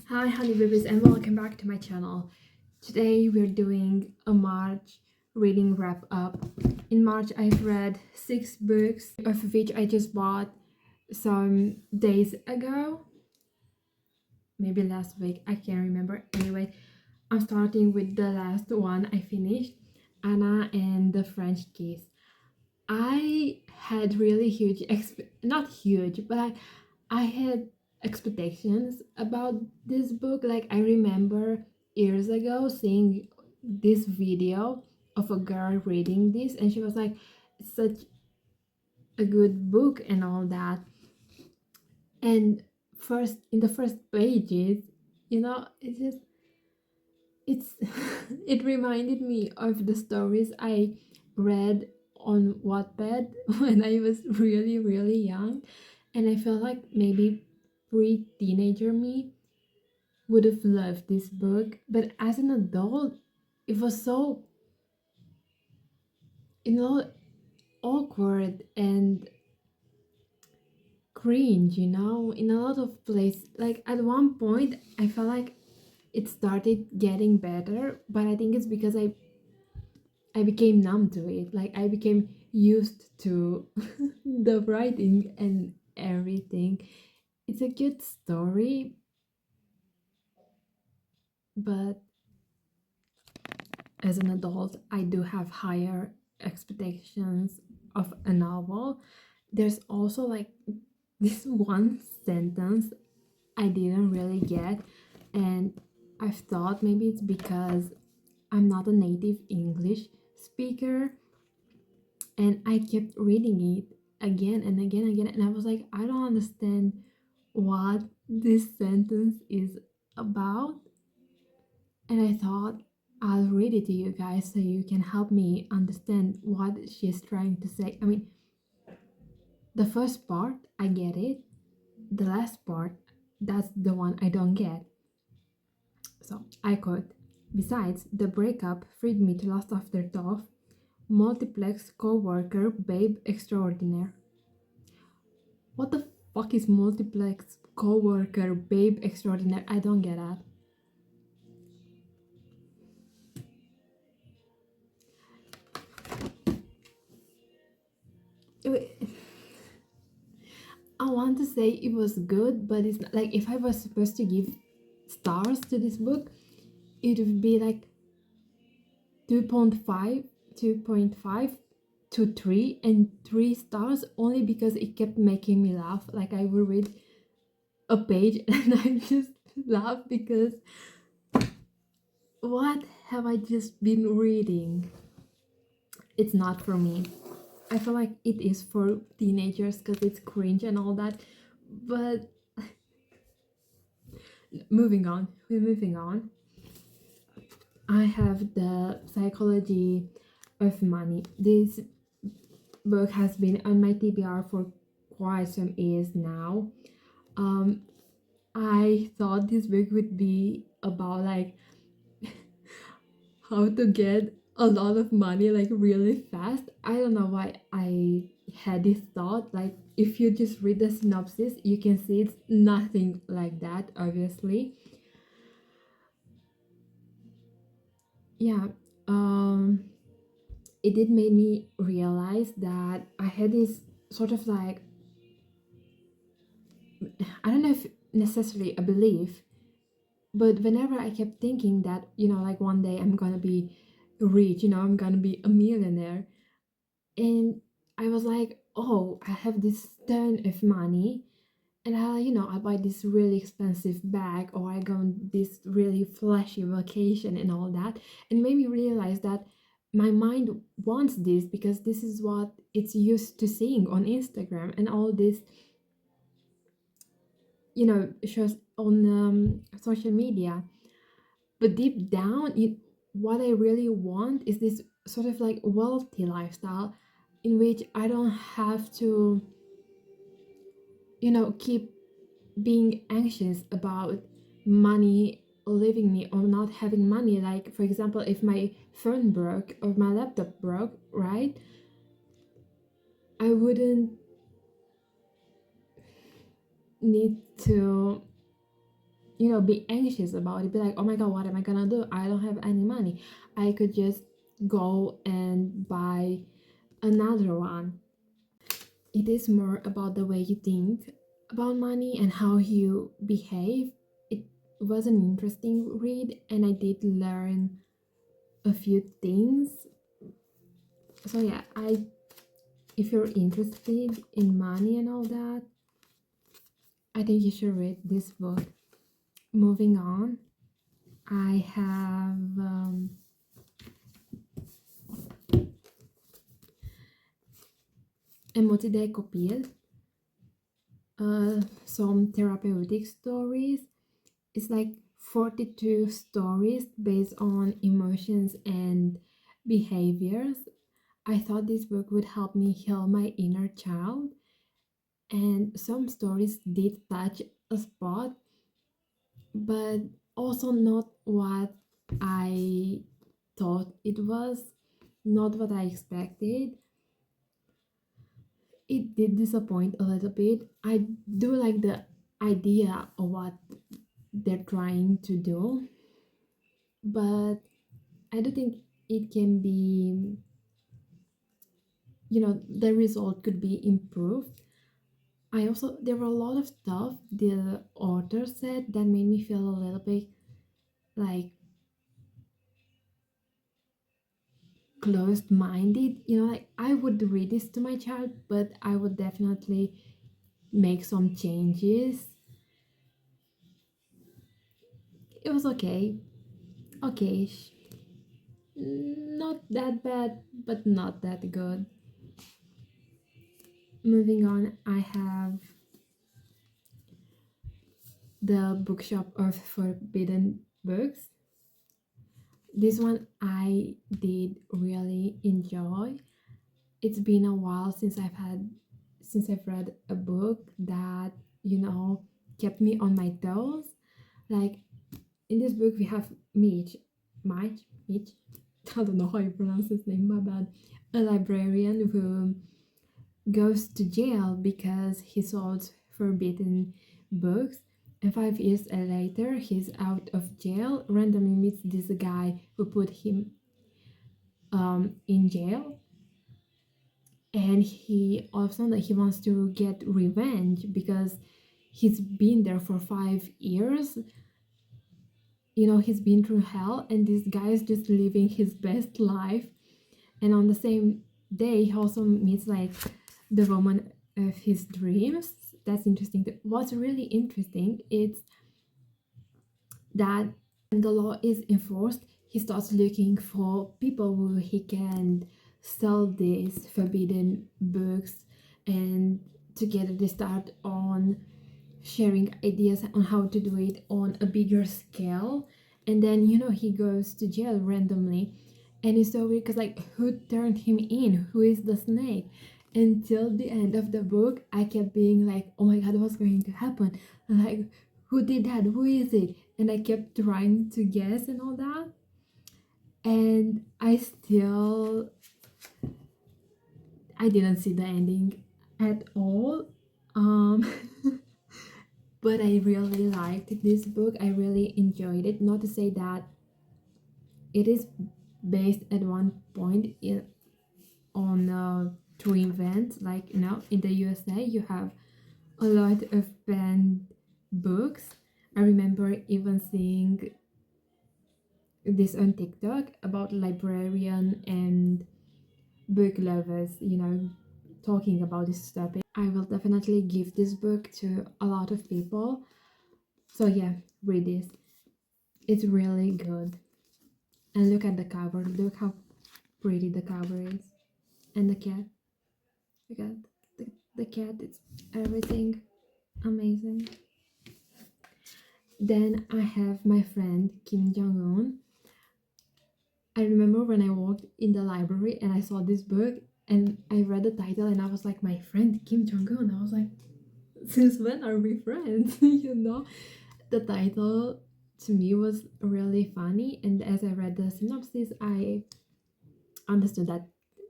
Hi honey babies and welcome back to my channel. Today we're doing a March reading wrap up. In March I've read 6 books, of which I just bought some days ago. Maybe last week, I can't remember. Anyway, I'm starting with the last one I finished, Anna and the French Kiss. I had really not huge, but I had expectations about this book. Like I remember years ago seeing this video of a girl reading this and she was like, it's such a good book and all that. And first in the first pages, it's it reminded me of the stories I read on Wattpad when I was really young, and I felt like maybe pre-teenager me would have loved this book, but as an adult it was so, you know awkward and cringe, in a lot of places. Like at one point I felt like it started getting better, but I think it's because I became numb to it. Like I became used to the writing and everything. It's a good story, but as an adult, I do have higher expectations of a novel. There's also like this one sentence I didn't really get, and I've thought maybe it's because I'm not a native English speaker, and I kept reading it again and again and again, and I was like, I don't understand what this sentence is about. And I thought I'll read it to you guys so you can help me understand what she's trying to say. I mean, the first part, I get it. The last part, that's the one I don't get. So I quote, besides, the breakup freed me to lust after Toph, multiplex co-worker babe extraordinaire. What the fuck is multiplex co-worker babe extraordinaire? I don't get that. I want to say it was good, but it's not, like if I was supposed to give stars to this book, it would be like 2.5, 2.5 to 3, and 3 stars only because it kept making me laugh. Like I would read a page and I just laugh because what have I just been reading? It's not for me. I feel like it is for teenagers because it's cringe and all that. But we're moving on. I have the Psychology of Money. This book has been on my TBR for quite some years now. Um, I thought this book would be about like how to get a lot of money like really fast. I don't know why I had this thought. Like if you just read the synopsis, you can see it's nothing like that, obviously. Yeah. Um it did make me realize that I had this sort of like, I don't know if necessarily a belief, but whenever I kept thinking that, like one day I'm gonna be rich, I'm gonna be a millionaire, and I was like, oh, I have this ton of money, and I buy this really expensive bag, or I go on this really flashy vacation and all that, and made me realize that my mind wants this because this is what it's used to seeing on Instagram and all this, shows on social media. But deep down, what I really want is this sort of like wealthy lifestyle in which I don't have to, keep being anxious about money leaving me or not having money. Like, for example, if my phone broke or my laptop broke, right? I wouldn't need to be anxious about it, be like, oh my god, what am I gonna do? I don't have any money. I could just go and buy another one. It is more about the way you think about money and how you behave. It was an interesting read, and I did learn a few things. So yeah, I if you're interested in money and all that, I think you should read this book. Moving on, I have Emotide Kopil, some therapeutic stories. It's like 42 stories based on emotions and behaviors. I thought this book would help me heal my inner child, and some stories did touch a spot, but also not what I thought it was, not what I expected. It did disappoint a little bit. I do like the idea of what they're trying to do, but I do think it can be, the result could be improved. I also, there were a lot of stuff the author said that made me feel a little bit like closed minded. Like I would read this to my child, but I would definitely make some changes. It was okay, okay, not that bad, but not that good. Moving on, I have The Bookshop of Forbidden Books. This one I did really enjoy. It's been a while since I've read a book that, kept me on my toes. Like in this book we have Mitch, I don't know how you pronounce his name, my bad. A librarian who goes to jail because he sold forbidden books. And 5 years later, he's out of jail, randomly meets this guy who put him in jail. And he all of a sudden he wants to get revenge because he's been there for 5 years. He's been through hell, and this guy is just living his best life. And on the same day, he also meets like the woman of his dreams. That's interesting. What's really interesting is that when the law is enforced, he starts looking for people who he can sell these forbidden books, and together they start on sharing ideas on how to do it on a bigger scale. And then he goes to jail randomly, and it's so weird because like who turned him in, who is the snake? Until the end of the book I kept being like, oh my god, what's going to happen? Like, who did that? Who is it? And I kept trying to guess and all that, and I didn't see the ending at all. um but I really liked this book. I really enjoyed it. Not to say that it is based at one point on true events. Like, in the USA, you have a lot of banned books. I remember even seeing this on TikTok about librarian and book lovers, talking about this topic. I will definitely give this book to a lot of people. So yeah, read this. It's really good. And look at the cover. Look how pretty the cover is. And the cat. Look at the cat. It's everything amazing. Then I have my friend Kim Jong-un. I remember when I walked in the library and I saw this book and I read the title and I was like, my friend Kim Jong-un. I was like, since when are we friends? The title to me was really funny, and as I read the synopsis, I understood that.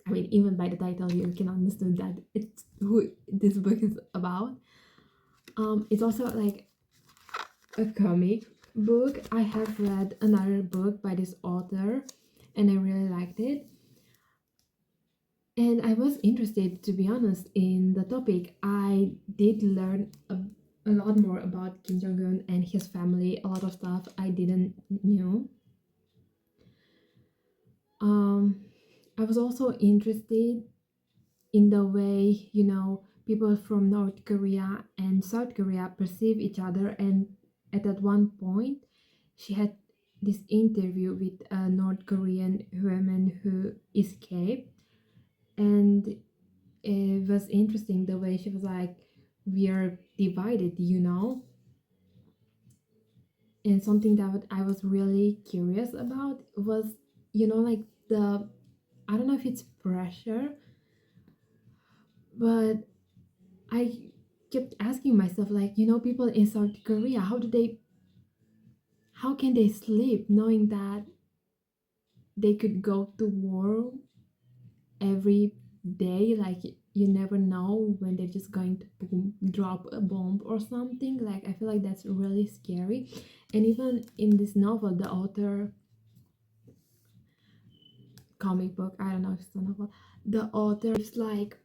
I mean, even by the title, you can understand that it's who this book is about. It's also like a comic book. I have read another book by this author and I really liked it. And I was interested, to be honest, in the topic. I did learn a lot more about Kim Jong Un and his family, a lot of stuff I didn't know. Um, I was also interested in the way, people from North Korea and South Korea perceive each other. And at that one point, she had this interview with a North Korean woman who escaped. And it was interesting the way she was like, we are divided. And something that I was really curious about was, like the, I don't know if it's pressure, but I kept asking myself, like, people in South Korea, how can they sleep knowing that they could go to war every day? Like, you never know when they're just going to drop a bomb or something. Like, I feel like that's really scary. And even in this novel, the author, comic book, I don't know if it's a novel, the author is like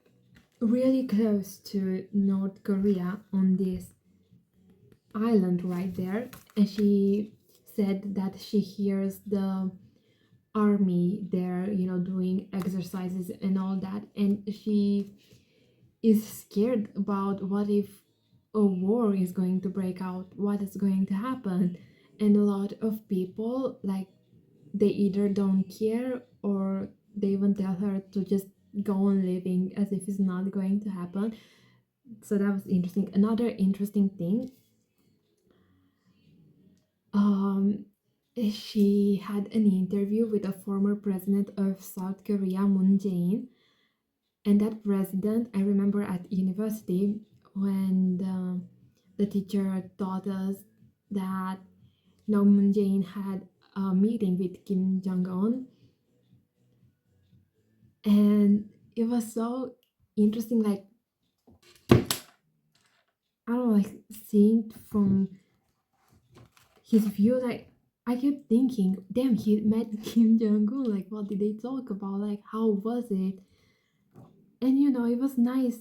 really close to North Korea on this island right there, and she said that she hears the army there, doing exercises and all that, and she is scared about what if a war is going to break out, what is going to happen. And a lot of people, like, they either don't care or they even tell her to just go on living as if it's not going to happen. So that was interesting. Another interesting thing, um she had an interview with a former president of South Korea, Moon Jae-in. And that president, I remember at university when the teacher taught us that Moon Jae-in had a meeting with Kim Jong-un, and it was so interesting. Like, I don't know, like seeing from his view, like I kept thinking, damn, he met Kim Jong Un. Like, what did they talk about? Like, how was it? And it was nice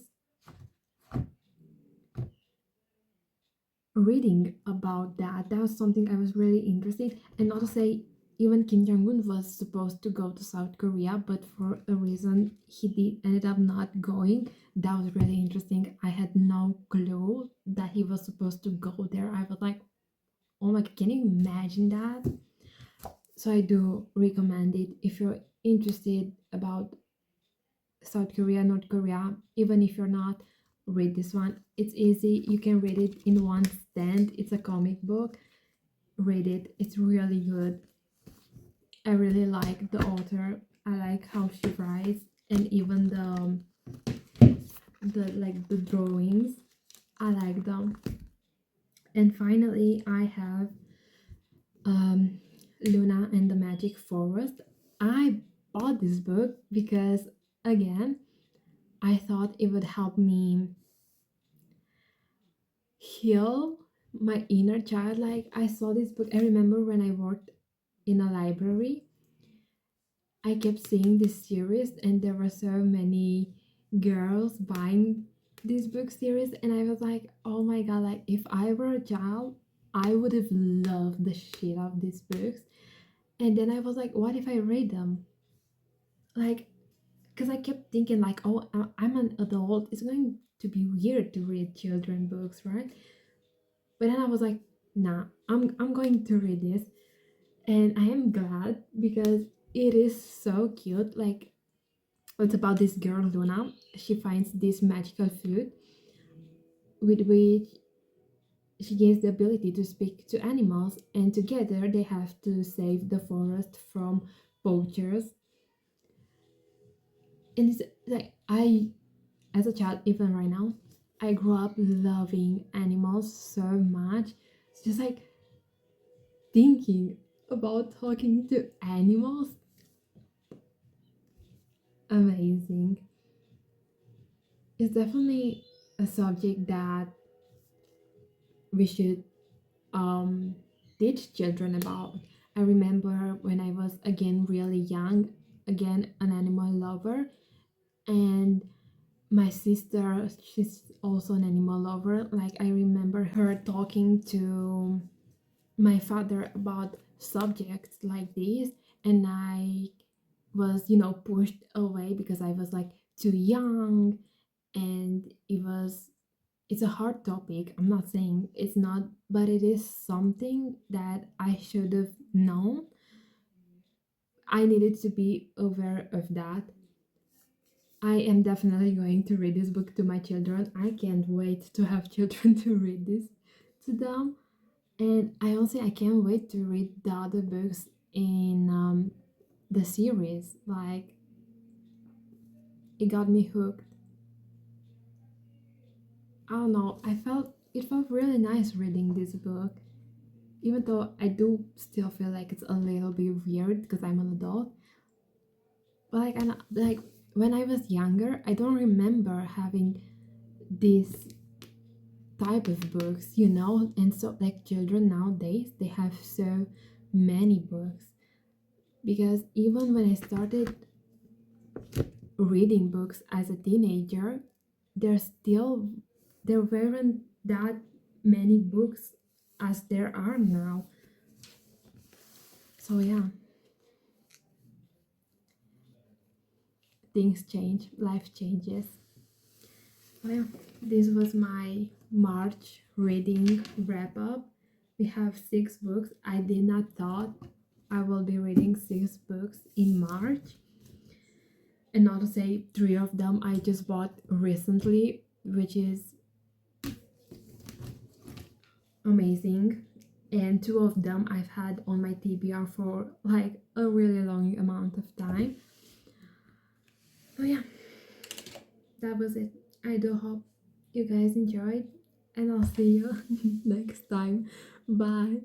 reading about that. That was something I was really interested. And not to say, even Kim Jong Un was supposed to go to South Korea, but for a reason he did ended up not going. That was really interesting. I had no clue that he was supposed to go there. I was like, oh my, can you imagine that? So I do recommend it if you're interested about South Korea, North Korea. Even if you're not, read this one. It's easy. You can read it in one stand. It's a comic book. Read it. It's really good. I really like the author. I like how she writes, and even the drawings. I like them. And finally, I have um, Luna and the Magic Forest. I bought this book because, again, I thought it would help me heal my inner child. Like, I saw this book. I remember when I worked in a library, I kept seeing this series, and there were so many girls buying this book series, and I was like, oh my god, like if I were a child, I would have loved the shit out of these books. And then I was like, what if I read them? Like, because I kept thinking, like, oh, I'm an adult, it's going to be weird to read children books, right? But then I was like, nah, I'm going to read this. And I am glad because it is so cute. Like, it's about this girl, Luna. She finds this magical food with which she gains the ability to speak to animals, and together they have to save the forest from poachers. And it's like, as a child, even right now, I grew up loving animals so much. It's just like thinking about talking to animals, amazing. It's definitely a subject that we should um teach children about. I remember when I was again really young, again an animal lover, and my sister, she's also an animal lover. Like I remember her talking to my father about subjects like this, and I was, pushed away because I was like too young, and it's a hard topic. I'm not saying it's not, but it is something that I should have known. I needed to be aware of that. I am definitely going to read this book to my children. I can't wait to have children to read this to them. And I can't wait to read the other books in the series. Like, it got me hooked. I don't know. It felt really nice reading this book, even though I do still feel like it's a little bit weird because I'm an adult. But like when I was younger, I don't remember having this type of books, and so like children nowadays they have so many books, because even when I started reading books as a teenager, there weren't that many books as there are now. So yeah, things change, life changes. Well, this was my March reading wrap up. We have 6 books. I did not thought I will be reading 6 books in March. And not to say 3 of them I just bought recently, which is amazing. And 2 of them I've had on my TBR for like a really long amount of time. So yeah, that was it. I do hope you guys enjoyed, and I'll see you next time. Bye.